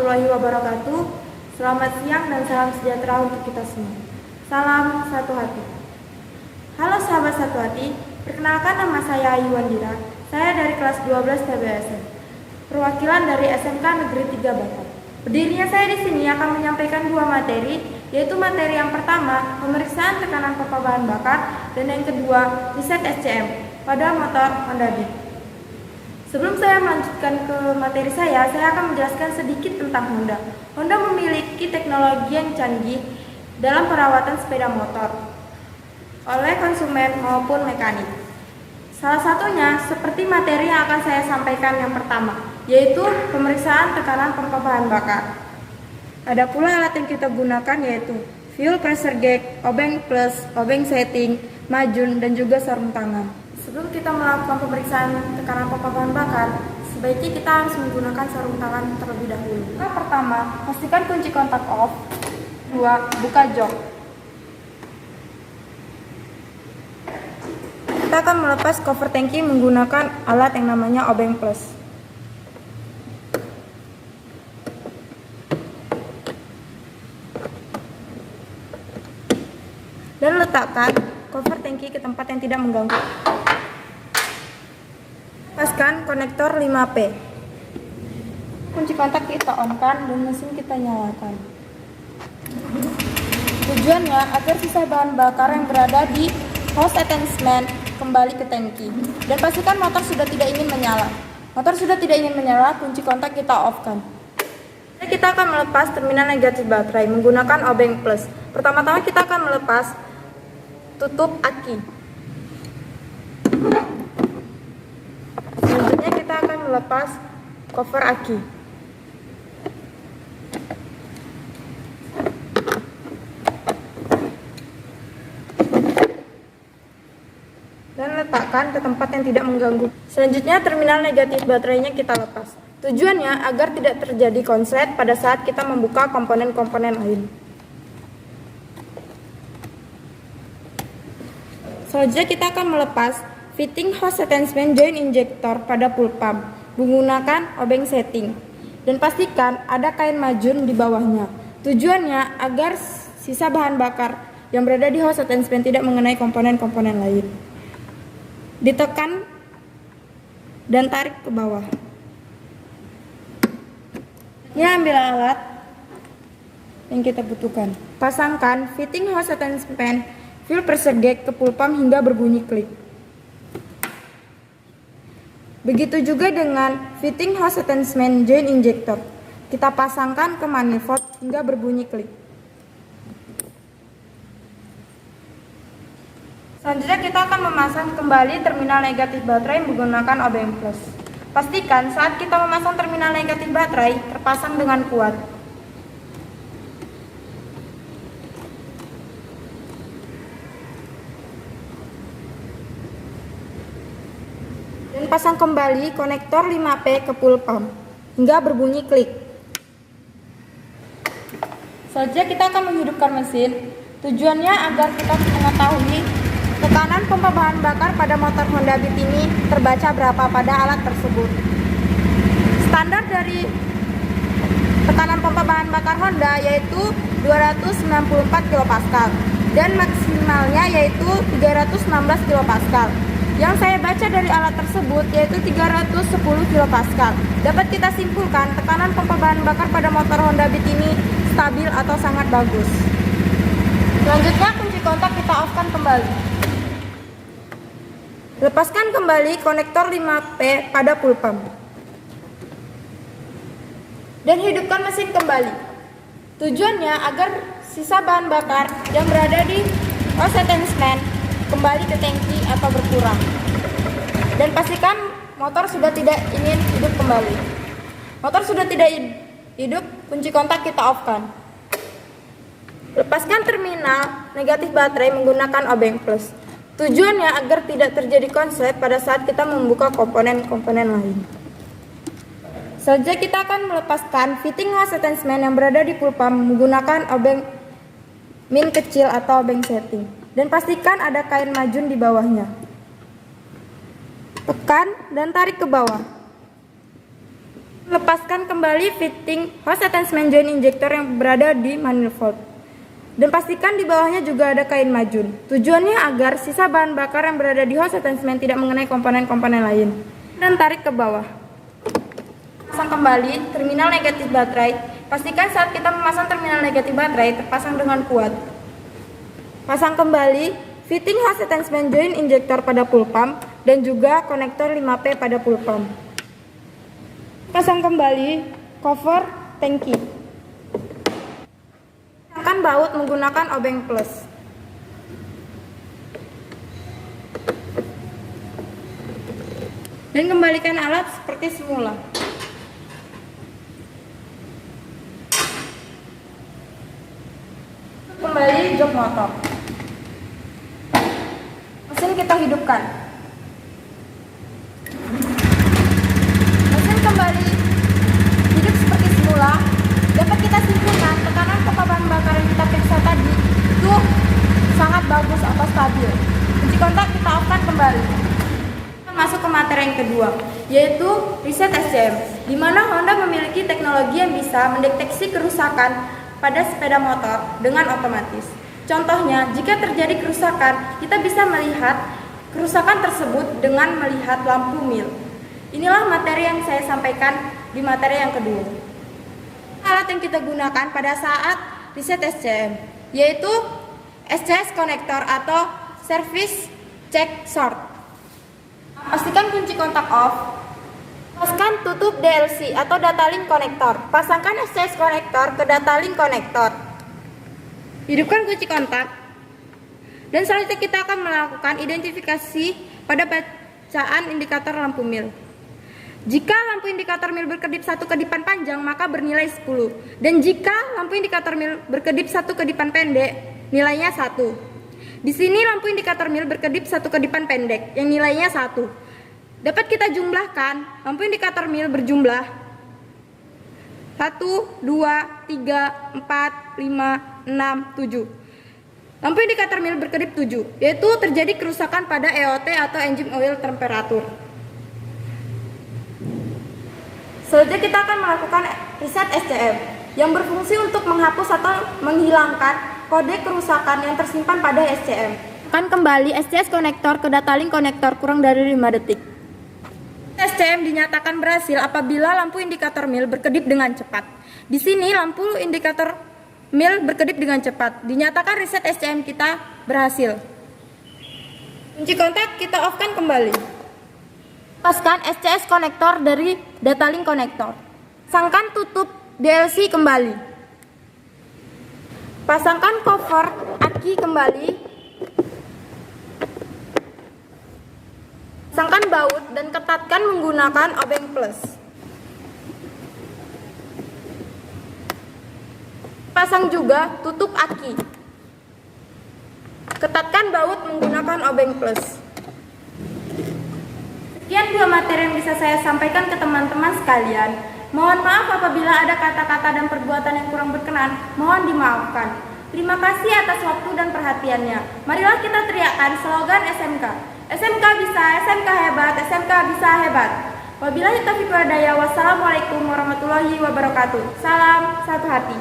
warahmatullahi wabarakatuh. Selamat siang dan salam sejahtera untuk kita semua. Salam satu hati. Halo sahabat satu hati, perkenalkan nama saya Ayu Wandira. Saya dari kelas 12 TBSN, perwakilan dari SMK Negeri 3 Batam. Berdirinya saya di sini akan menyampaikan dua materi, yaitu materi yang pertama, pemeriksaan tekanan pompa bahan bakar, dan yang kedua, riset SCM pada motor Honda Beat. Sebelum saya melanjutkan ke materi saya akan menjelaskan sedikit tentang Honda. Honda memiliki teknologi yang canggih dalam perawatan sepeda motor oleh konsumen maupun mekanik. Salah satunya seperti materi yang akan saya sampaikan yang pertama, yaitu pemeriksaan tekanan pompa bahan bakar. Ada pula alat yang kita gunakan yaitu fuel pressure gauge, obeng plus, obeng setting, majun, dan juga sarung tangan. Sebelum kita melakukan pemeriksaan tekanan pompa bahan bakar, sebaiknya kita harus menggunakan sarung tangan terlebih dahulu. Yang pertama, pastikan kunci kontak off. 2. Buka jok. Kita akan melepas cover tangki menggunakan alat yang namanya obeng plus. Dan letakkan cover tangki ke tempat yang tidak mengganggu. Lepaskan konektor 5P. Kunci kontak kita on-kan dan mesin kita nyalakan. Tujuannya agar sisa bahan bakar yang berada di hose attachment kembali ke tangki. Dan pastikan motor sudah tidak ingin menyala. Motor sudah tidak ingin menyala, kunci kontak kita off-kan. Jadi kita akan melepas terminal negatif baterai menggunakan obeng plus. Pertama-tama kita akan melepas tutup aki. Selanjutnya kita akan melepas cover aki. Dan letakkan ke tempat yang tidak mengganggu. Selanjutnya terminal negatif baterainya kita lepas. Tujuannya agar tidak terjadi konslet pada saat kita membuka komponen-komponen lain. Selanjutnya kita akan melepas fitting hose attachment joint injector pada fuel pump menggunakan obeng setting. Dan pastikan ada kain majun di bawahnya. Tujuannya agar sisa bahan bakar yang berada di hose attachment tidak mengenai komponen-komponen lain. Ditekan dan tarik ke bawah. Ini ambil alat yang kita butuhkan. Pasangkan fitting hose attachment fuel pressure gauge ke fuel pump hingga berbunyi klik. Begitu juga dengan fitting hose attachment joint injector. Kita pasangkan ke manifold hingga berbunyi klik. Selanjutnya kita akan memasang kembali terminal negatif baterai menggunakan obeng plus. Pastikan saat kita memasang terminal negatif baterai terpasang dengan kuat. Dan pasang kembali konektor 5P ke fuel pump hingga berbunyi klik. Selanjutnya kita akan menghidupkan mesin. Tujuannya agar kita mengetahui tekanan pompa bahan bakar pada motor Honda Beat ini terbaca berapa pada alat tersebut. Standar dari tekanan pompa bahan bakar Honda yaitu 294 kPa dan maksimalnya yaitu 316 kPa. Yang saya baca dari alat tersebut yaitu 310 kPa. Dapat kita simpulkan tekanan pompa bahan bakar pada motor Honda Beat ini stabil atau sangat bagus. Selanjutnya kunci kontak kita off-kan kembali. Lepaskan kembali konektor 5P pada fuel pump. Dan hidupkan mesin kembali. Tujuannya agar sisa bahan bakar yang berada di hose attachment kembali ke tangki atau berkurang. Dan pastikan motor sudah tidak ingin hidup kembali. Motor sudah tidak hidup, kunci kontak kita off-kan. Lepaskan terminal negatif baterai menggunakan obeng plus. Tujuannya agar tidak terjadi konslet pada saat kita membuka komponen-komponen lain. Selanjutnya kita akan melepaskan fitting hose attachment yang berada di fuel pump menggunakan obeng min kecil atau obeng setting. Dan pastikan ada kain majun di bawahnya. Tekan dan tarik ke bawah. Lepaskan kembali fitting hose attachment joint injector yang berada di manifold. Dan pastikan di bawahnya juga ada kain majun. Tujuannya agar sisa bahan bakar yang berada di hose attachment tidak mengenai komponen-komponen lain. Dan tarik ke bawah. Pasang kembali terminal negatif baterai. Pastikan saat kita memasang terminal negatif baterai terpasang dengan kuat. Pasang kembali fitting hose attachment joint injector pada full pump dan juga konektor 5P pada full pump. Pasang kembali cover tangki. Pasangkan baut menggunakan obeng plus. Dan kembalikan alat seperti semula. Kembali jok motor. Mesin kita hidupkan. Mesin kembali hidup seperti semula. Dapat kita simpulkan tekanan pompa bahan bakar yang kita periksa tadi itu sangat bagus atau stabil. Kunci kontak kita off-kan kembali. Masuk ke materi yang kedua, yaitu Reset SCM, di mana Honda memiliki teknologi yang bisa mendeteksi kerusakan pada sepeda motor dengan otomatis. Contohnya, jika terjadi kerusakan, kita bisa melihat kerusakan tersebut dengan melihat lampu mil. Inilah materi yang saya sampaikan di materi yang kedua. Alat yang kita gunakan pada saat Reset SCM, yaitu SCS connector atau Service Check Short. Pastikan kunci kontak off. Lepaskan tutup DLC atau data link konektor. Pasangkan SCS konektor ke data link konektor. Hidupkan kunci kontak. Dan selanjutnya kita akan melakukan identifikasi pada bacaan indikator lampu mil. Jika lampu indikator mil berkedip satu kedipan panjang, maka bernilai 10. Dan jika lampu indikator mil berkedip satu kedipan pendek, nilainya 1. Di sini lampu indikator mil berkedip satu kedipan pendek yang nilainya 1. Dapat kita jumlahkan, lampu indikator mil berjumlah 1, 2, 3, 4, 5, 6, 7. Lampu indikator mil berkedip 7, yaitu terjadi kerusakan pada EOT atau engine oil temperature. Selanjutnya kita akan melakukan Reset SCM yang berfungsi untuk menghapus atau menghilangkan kode kerusakan yang tersimpan pada SCM. Akan kembali SCS konektor ke data link konektor kurang dari 5 detik. SCM dinyatakan berhasil apabila lampu indikator mil berkedip dengan cepat. Di sini lampu indikator mil berkedip dengan cepat. Dinyatakan reset SCM kita berhasil. Kunci kontak kita off-kan kembali. Lepaskan SCS konektor dari data link konektor. Pasangkan tutup DLC kembali. Pasangkan cover aki kembali. Pasangkan baut dan ketatkan menggunakan obeng plus. Pasang juga tutup aki. Ketatkan baut menggunakan obeng plus. Sekian dua materi yang bisa saya sampaikan ke teman-teman sekalian. Mohon maaf apabila ada kata-kata dan perbuatan yang kurang berkenan, mohon dimaafkan. Terima kasih atas waktu dan perhatiannya. Marilah kita teriakkan slogan SMK. SMK bisa, SMK hebat, SMK bisa hebat. Wabillahi taufiq wal hidayah. Wassalamualaikum warahmatullahi wabarakatuh. Salam satu hati.